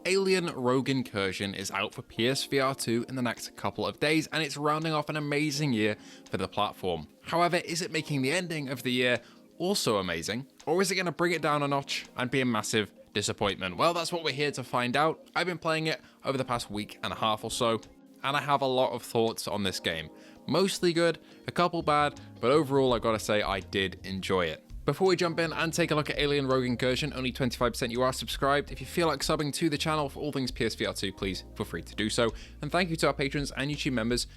Alien Rogue Incursion is out for PSVR2 in the next couple of days, and it's rounding off an amazing year for the platform. However, is it making the ending of the year also amazing, or is it going to bring it down a notch and be a massive disappointment? Well, that's what we're here to find out. I've been playing it over the past week and a half or so, and I have a lot of thoughts on this game. Mostly good, a couple bad, but overall I've got to say I did enjoy it. Before we jump in and take a look at Alien Rogue Incursion, only 25% you are subscribed. If you feel like subbing to the channel for all things PSVR2, please feel free to do so. And thank you to our patrons and YouTube members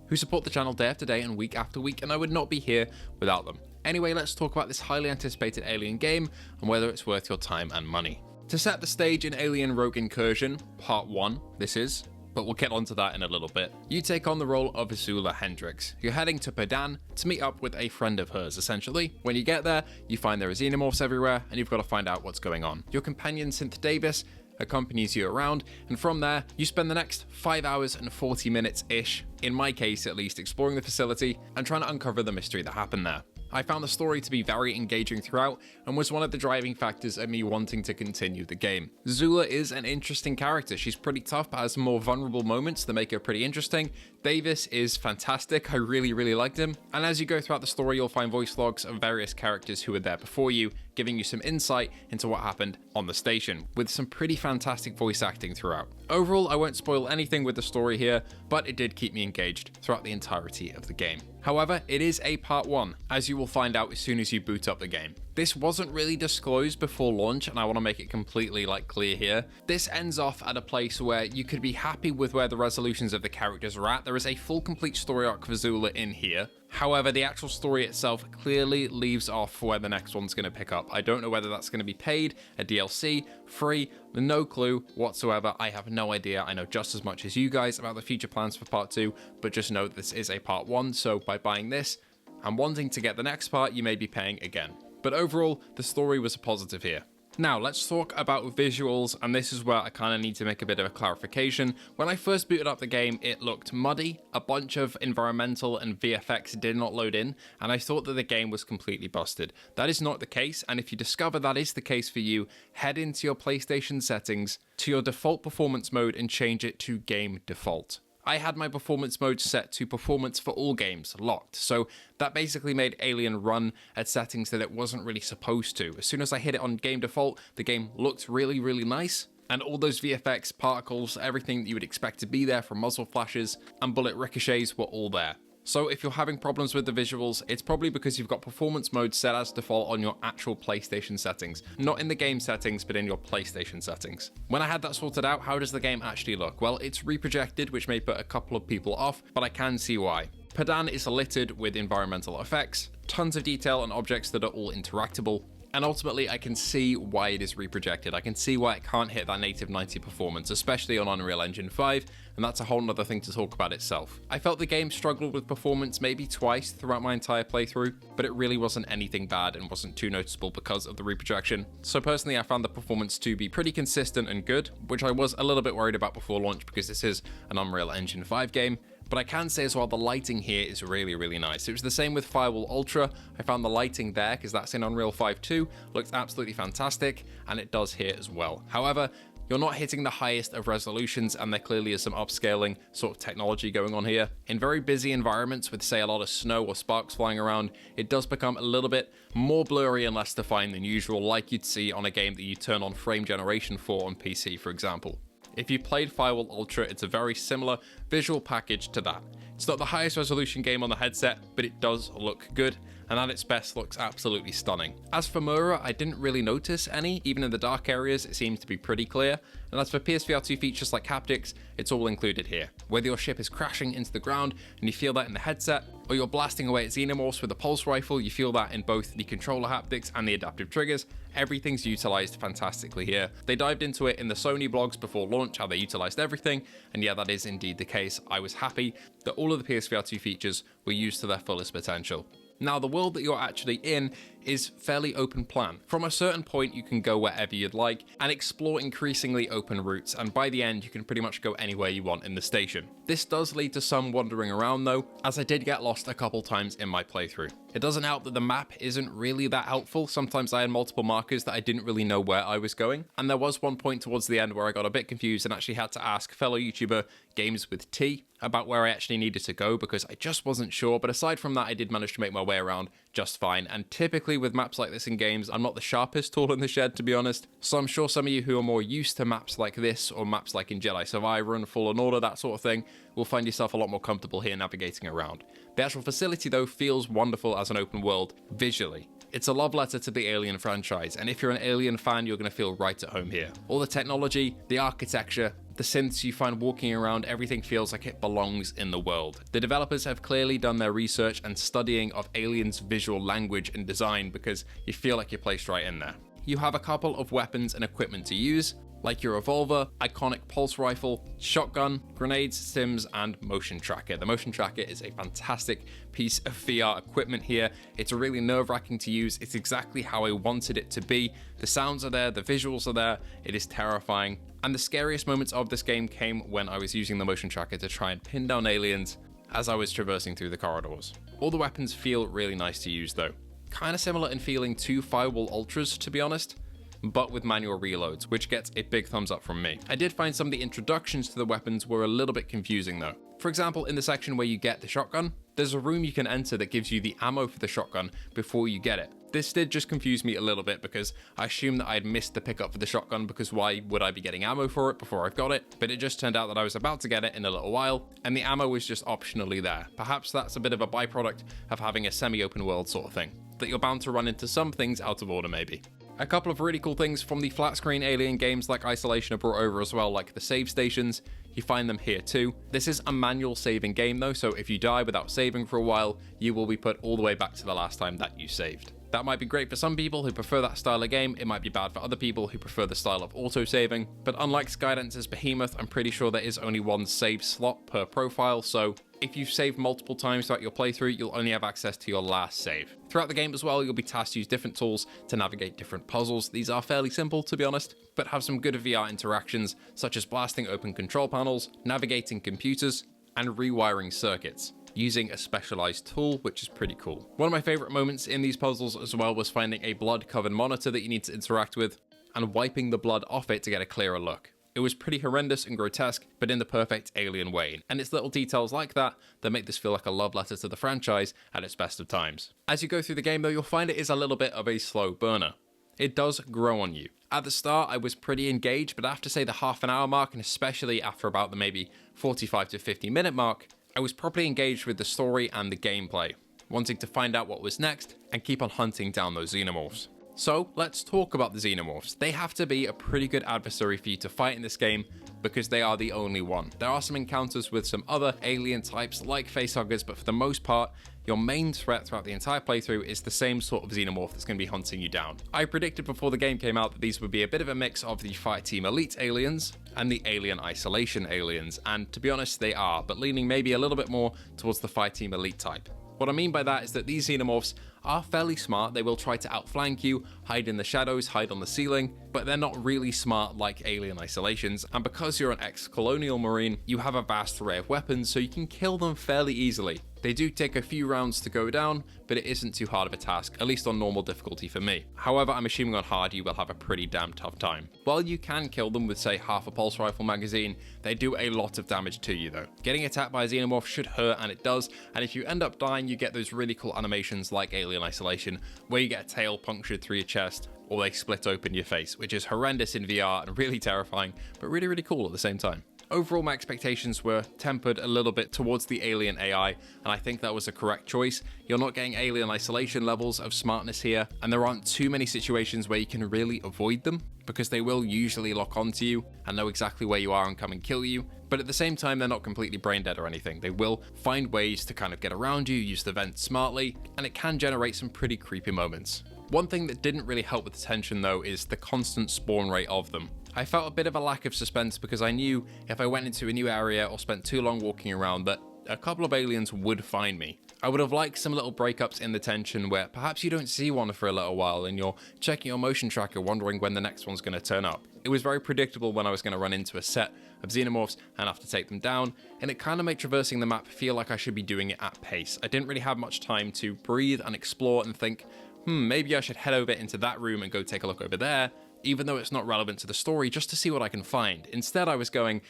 who support the channel day after day and week after week, and I would not be here without them. Anyway, let's talk about this highly anticipated Alien game and whether it's worth your time and money. To set the stage in Alien Rogue Incursion, Part 1, this is, but we'll get onto that in a little bit. You take on the role of Zula Hendricks. You're heading to Padan to meet up with a friend of hers, essentially. When you get there, you find there are Xenomorphs everywhere, and you've got to find out what's going on. Your companion, Synth Davis, accompanies you around, and from there, you spend the next 5 hours and 40 minutes-ish, in my case at least, exploring the facility and trying to uncover the mystery that happened there. I found the story to be very engaging throughout and was one of the driving factors of me wanting to continue the game. Zula is an interesting character. She's pretty tough but has some more vulnerable moments that make her pretty interesting. Davis is fantastic. I really liked him. And as you go throughout the story, you'll find voice logs of various characters who were there before you, giving you some insight into what happened on the station, with some pretty fantastic voice acting throughout. Overall, I won't spoil anything with the story here, but it did keep me engaged throughout the entirety of the game. However, it is a Part 1, as you will find out as soon as you boot up the game. This wasn't really disclosed before launch, and I want to make it completely clear here. This ends off at a place where you could be happy with where the resolutions of the characters are at. There is a full complete story arc for Zula in here. However, the actual story itself clearly leaves off where the next one's going to pick up. I don't know whether that's going to be paid, a DLC, free, no clue whatsoever. I have no idea. I know just as much as you guys about the future plans for Part 2, but just know this is a Part 1, so by buying this and wanting to get the next part, you may be paying again. But overall, the story was a positive here. Now, let's talk about visuals, and this is where I kind of need to make a bit of a clarification. When I first booted up the game, it looked muddy, a bunch of environmental and VFX did not load in, and I thought that the game was completely busted. That is not the case, and if you discover that is the case for you, head into your PlayStation settings to your default performance mode and change it to game default. I had my performance mode set to performance for all games locked, so that basically made Alien run at settings that it wasn't really supposed to. As soon as I hit it on game default, the game looked really nice, and all those VFX, particles, everything that you would expect to be there from muzzle flashes and bullet ricochets were all there. So if you're having problems with the visuals, it's probably because you've got performance mode set as default on your actual PlayStation settings. Not in the game settings, but in your PlayStation settings. When I had that sorted out, how does the game actually look? Well, it's reprojected, which may put a couple of people off, but I can see why. Padan is littered with environmental effects, tons of detail and objects that are all interactable, and ultimately I can see why it is reprojected. I can see why it can't hit that native 90 performance, especially on Unreal Engine 5, and that's a whole nother thing to talk about itself. I felt the game struggled with performance maybe twice throughout my entire playthrough, but it really wasn't anything bad and wasn't too noticeable because of the reprojection. So personally, I found the performance to be pretty consistent and good, which I was a little bit worried about before launch because this is an Unreal Engine 5 game. But I can say as well, the lighting here is really nice. It was the same with Firewall Ultra. I found the lighting there, because that's in Unreal 5 too, looks absolutely fantastic, and it does here as well. However, you're not hitting the highest of resolutions, and there clearly is some upscaling sort of technology going on here. In very busy environments with, say, a lot of snow or sparks flying around, it does become a little bit more blurry and less defined than usual, like you'd see on a game that you turn on frame generation for on PC, for example. If you played Firewall Ultra, it's a very similar visual package to that. It's not the highest resolution game on the headset, but it does look good, and at its best looks absolutely stunning. As for Mura, I didn't really notice any. Even in the dark areas, it seems to be pretty clear. And as for PSVR2 features like haptics, it's all included here. Whether your ship is crashing into the ground and you feel that in the headset, or you're blasting away at Xenomorphs with a pulse rifle, you feel that in both the controller haptics and the adaptive triggers. Everything's utilized fantastically here. They dived into it in the Sony blogs before launch, how they utilized everything, and yeah, that is indeed the case. I was happy that all of the PSVR2 features were used to their fullest potential. Now, the world that you're actually in is fairly open plan. From a certain point, you can go wherever you'd like and explore increasingly open routes, and by the end, you can pretty much go anywhere you want in the station. This does lead to some wandering around though, as I did get lost a couple times in my playthrough. It doesn't help that the map isn't really that helpful. Sometimes I had multiple markers that I didn't really know where I was going. And there was one point towards the end where I got a bit confused and actually had to ask fellow YouTuber Games with T about where I actually needed to go because I just wasn't sure. But aside from that, I did manage to make my way around just fine. And typically with maps like this in games, I'm not the sharpest tool in the shed, to be honest. So I'm sure some of you who are more used to maps like this or maps like in Jedi Survivor and Fallen Order, that sort of thing, will find yourself a lot more comfortable here navigating around. The actual facility though feels wonderful as an open world visually. It's a love letter to the Alien franchise, and if you're an Alien fan, you're going to feel right at home here. All the technology, the architecture, the synths you find walking around, everything feels like it belongs in the world. The developers have clearly done their research and studying of Alien's visual language and design because you feel like you're placed right in there. You have a couple of weapons and equipment to use, like your revolver, iconic pulse rifle, shotgun, grenades, sims, and motion tracker. The motion tracker is a fantastic piece of VR equipment here. It's really nerve-wracking to use. It's exactly how I wanted it to be. The sounds are there, the visuals are there, it is terrifying. And the scariest moments of this game came when I was using the motion tracker to try and pin down aliens as I was traversing through the corridors. All the weapons feel really nice to use though. Kind of similar in feeling to Firewall Ultras, to be honest, but with manual reloads, which gets a big thumbs up from me. I did find some of the introductions to the weapons were a little bit confusing though. For example, in the section where you get the shotgun, there's a room you can enter that gives you the ammo for the shotgun before you get it. This did just confuse me a little bit because I assumed that I'd missed the pickup for the shotgun because why would I be getting ammo for it before I've got it? But it just turned out that I was about to get it in a little while and the ammo was just optionally there. Perhaps that's a bit of a byproduct of having a semi-open world sort of thing, that you're bound to run into some things out of order maybe. A couple of really cool things from the flat screen Alien games like Isolation are brought over as well, like the save stations. You find them here too. This is a manual saving game though, so if you die without saving for a while, you will be put all the way back to the last time that you saved. That might be great for some people who prefer that style of game, it might be bad for other people who prefer the style of auto-saving, but unlike Skydance's Behemoth, I'm pretty sure there is only one save slot per profile, so if you've saved multiple times throughout your playthrough, you'll only have access to your last save. Throughout the game as well, you'll be tasked to use different tools to navigate different puzzles. These are fairly simple, to be honest, but have some good VR interactions, such as blasting open control panels, navigating computers, and rewiring circuits, using a specialized tool, which is pretty cool. One of my favorite moments in these puzzles as well was finding a blood-covered monitor that you need to interact with, and wiping the blood off it to get a clearer look. It was pretty horrendous and grotesque, but in the perfect Alien way, and it's little details like that that make this feel like a love letter to the franchise at its best of times. As you go through the game though, you'll find it is a little bit of a slow burner. It does grow on you. At the start, I was pretty engaged, but after say the half an hour mark, and especially after about the maybe 45 to 50 minute mark, I was properly engaged with the story and the gameplay, wanting to find out what was next and keep on hunting down those Xenomorphs. So let's talk about the Xenomorphs. They have to be a pretty good adversary for you to fight in this game because they are the only one. There are some encounters with some other alien types like facehuggers, but for the most part, your main threat throughout the entire playthrough is the same sort of Xenomorph that's going to be hunting you down. I predicted before the game came out that these would be a bit of a mix of the Fireteam Elite aliens and the Alien Isolation aliens, and to be honest they are, but leaning maybe a little bit more towards the Fireteam Elite type. What I mean by that is that these Xenomorphs are fairly smart. They will try to outflank you, hide in the shadows, hide on the ceiling, but they're not really smart like Alien Isolations, and because you're an ex-colonial marine, you have a vast array of weapons, so you can kill them fairly easily. They do take a few rounds to go down, but it isn't too hard of a task, at least on normal difficulty for me. However, I'm assuming on hard you will have a pretty damn tough time. While you can kill them with say half a pulse rifle magazine, they do a lot of damage to you though. Getting attacked by a Xenomorph should hurt, and it does, and if you end up dying you get those really cool animations like Alien Isolation, where you get a tail punctured through your chest, or they split open your face, which is horrendous in VR and really terrifying, but really, really cool at the same time. Overall, my expectations were tempered a little bit towards the Alien AI, and I think that was a correct choice. You're not getting Alien Isolation levels of smartness here, and there aren't too many situations where you can really avoid them, because they will usually lock onto you and know exactly where you are and come and kill you. But at the same time, they're not completely brain dead or anything. They will find ways to kind of get around you, use the vents smartly, and it can generate some pretty creepy moments. One thing that didn't really help with the tension though is the constant spawn rate of them. I felt a bit of a lack of suspense because I knew if I went into a new area or spent too long walking around that a couple of aliens would find me. I would have liked some little breakups in the tension where perhaps you don't see one for a little while and you're checking your motion tracker wondering when the next one's going to turn up. It was very predictable when I was going to run into a set of Xenomorphs and have to take them down, and it kind of made traversing the map feel like I should be doing it at pace. I didn't really have much time to breathe and explore and think, maybe I should head over into that room and go take a look over there, even though it's not relevant to the story, just to see what I can find. Instead, I was going,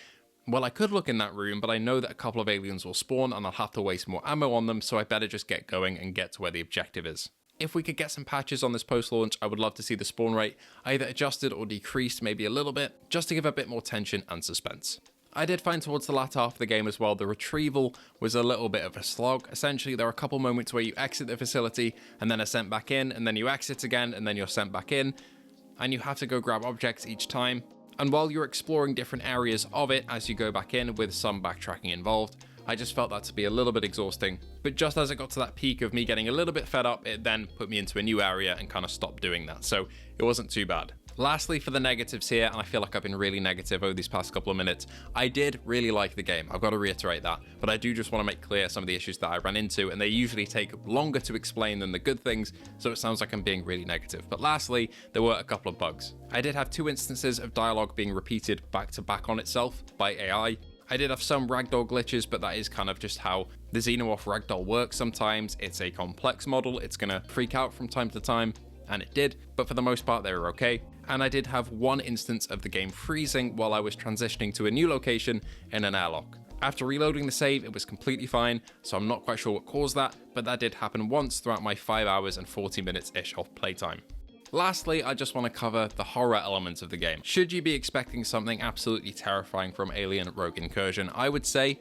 well, I could look in that room, but I know that a couple of aliens will spawn and I'll have to waste more ammo on them, so I better just get going and get to where the objective is. If we could get some patches on this post-launch, I would love to see the spawn rate either adjusted or decreased maybe a little bit, just to give a bit more tension and suspense. I did find towards the latter half of the game as well, the retrieval was a little bit of a slog. Essentially, there are a couple moments where you exit the facility and then are sent back in, and then you exit again and then you're sent back in, and you have to go grab objects each time. And while you're exploring different areas of it as you go back in with some backtracking involved, I just felt that to be a little bit exhausting. But just as it got to that peak of me getting a little bit fed up, it then put me into a new area and kind of stopped doing that. So it wasn't too bad. Lastly, for the negatives here, and I feel like I've been really negative over these past couple of minutes, I did really like the game. I've got to reiterate that, but I do just want to make clear some of the issues that I ran into, and they usually take longer to explain than the good things, so it sounds like I'm being really negative. But lastly, there were a couple of bugs. I did have 2 instances of dialogue being repeated back to back on itself by AI. I did have some ragdoll glitches, but that is kind of just how the Xenomorph ragdoll works sometimes. It's a complex model, it's going to freak out from time to time, and it did, but for the most part they were okay. And I did have 1 instance of the game freezing while I was transitioning to a new location in an airlock. After reloading the save, it was completely fine, so I'm not quite sure what caused that, but that did happen once throughout my 5 hours and 40 minutes-ish of playtime. Lastly, I just want to cover the horror elements of the game. Should you be expecting something absolutely terrifying from Alien Rogue Incursion, I would say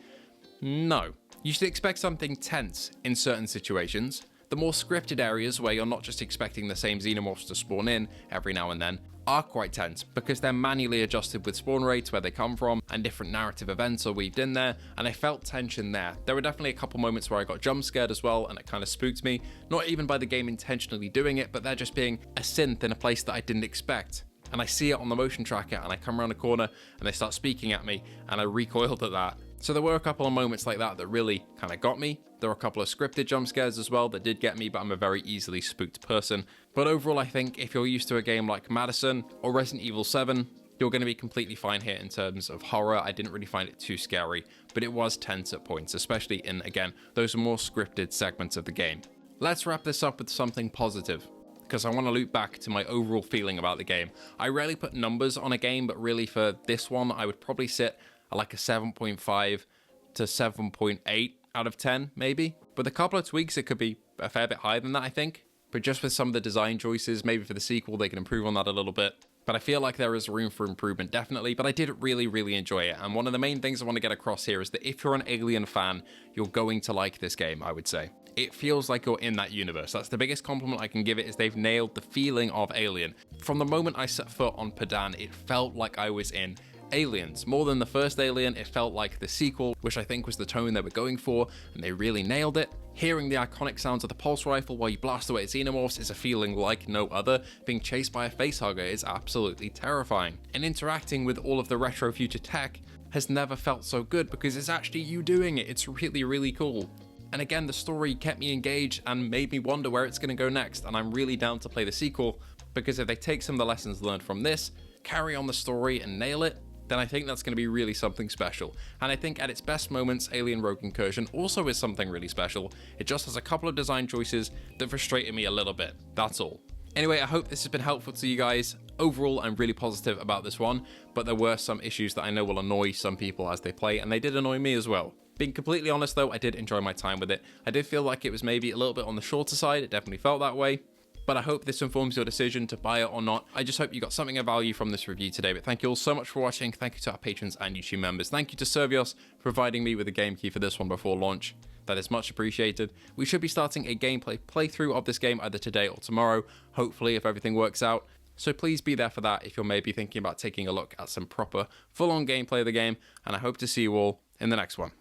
no. You should expect something tense in certain situations. The more scripted areas where you're not just expecting the same Xenomorphs to spawn in every now and then are quite tense because they're manually adjusted with spawn rates, where they come from, and different narrative events are weaved in there, and I felt tension there. There were definitely a couple moments where I got jump scared as well, and it kind of spooked me, not even by the game intentionally doing it, but there just being a synth in a place that I didn't expect. And I see it on the motion tracker, and I come around a corner, and they start speaking at me, and I recoiled at that. So there were a couple of moments like that that really kind of got me. There were a couple of scripted jump scares as well that did get me, but I'm a very easily spooked person. But overall, I think if you're used to a game like Madison or Resident Evil 7, you're going to be completely fine here in terms of horror. I didn't really find it too scary, but it was tense at points, especially in, again, those more scripted segments of the game. Let's wrap this up with something positive, because I want to loop back to my overall feeling about the game. I rarely put numbers on a game, but really for this one, I would probably sit at like a 7.5 to 7.8 out of 10, maybe. With a couple of tweaks, it could be a fair bit higher than that, I think. But just with some of the design choices, maybe for the sequel, they can improve on that a little bit. But I feel like there is room for improvement, definitely. But I did really, really enjoy it. And one of the main things I want to get across here is that if you're an Alien fan, you're going to like this game, I would say. It feels like you're in that universe. That's the biggest compliment I can give it, is they've nailed the feeling of Alien. From the moment I set foot on Padan, it felt like I was in Aliens. More than the first Alien, it felt like the sequel, which I think was the tone they were going for, and they really nailed it. Hearing the iconic sounds of the pulse rifle while you blast away at Xenomorphs is a feeling like no other. Being chased by a facehugger is absolutely terrifying. And interacting with all of the retro future tech has never felt so good because it's actually you doing it. It's really, really cool. And again, the story kept me engaged and made me wonder where it's going to go next, and I'm really down to play the sequel, because if they take some of the lessons learned from this, carry on the story and nail it, then I think that's going to be really something special. And I think at its best moments, Alien Rogue Incursion also is something really special. It just has a couple of design choices that frustrated me a little bit, that's all. Anyway, I hope this has been helpful to you guys. Overall, I'm really positive about this one, but there were some issues that I know will annoy some people as they play, and they did annoy me as well. Being completely honest though, I did enjoy my time with it. I did feel like it was maybe a little bit on the shorter side, it definitely felt that way. But I hope this informs your decision to buy it or not. I just hope you got something of value from this review today. But thank you all so much for watching. Thank you to our patrons and YouTube members. Thank you to Servios for providing me with a game key for this one before launch. That is much appreciated. We should be starting a gameplay playthrough of this game either today or tomorrow, hopefully, if everything works out. So please be there for that if you're maybe thinking about taking a look at some proper full-on gameplay of the game. And I hope to see you all in the next one.